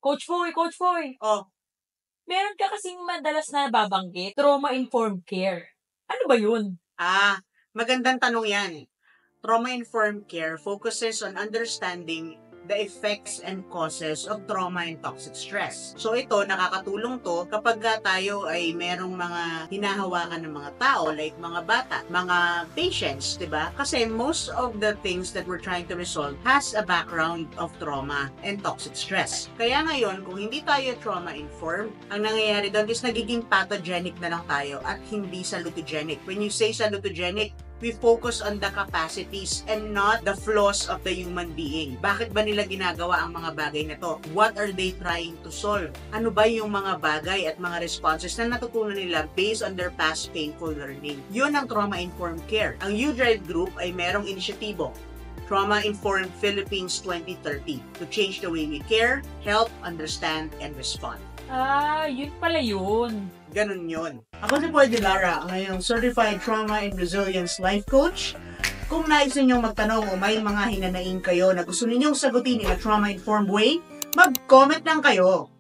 Coach Foy, Oh, meron ka kasing madalas na nababanggit, trauma-informed care. Ano ba yun? magandang tanong yan. Trauma-informed care focuses on understanding the effects and causes of trauma and toxic stress. So ito, nakakatulong to kapag tayo ay merong mga hinahawakan ng mga tao, like mga bata, mga patients, diba? Kasi most of the things that we're trying to resolve has a background of trauma and toxic stress. Kaya ngayon, kung hindi tayo trauma-informed, ang nangyayari doon is nagiging pathogenic na lang tayo at hindi salutogenic. When you say salutogenic, we focus on the capacities and not the flaws of the human being. Bakit ba nila ginagawa ang mga bagay na to? What are they trying to solve? Ano ba yung mga bagay at mga responses na natutunan nila based on their past painful learning? Yun ang trauma-informed care. Ang U-Drive Group ay merong inisyatibo, Trauma-Informed Philippines 2030, to change the way we care, help, understand, and respond. Yun pala yun. Ganun yun. Ako si Boy De Lara, ngayong Certified Trauma and Resilience Life Coach. Kung nais ninyong magtanong o may mga hinanaing kayo na gusto ninyong sagutin in a trauma-informed way, mag-comment lang kayo.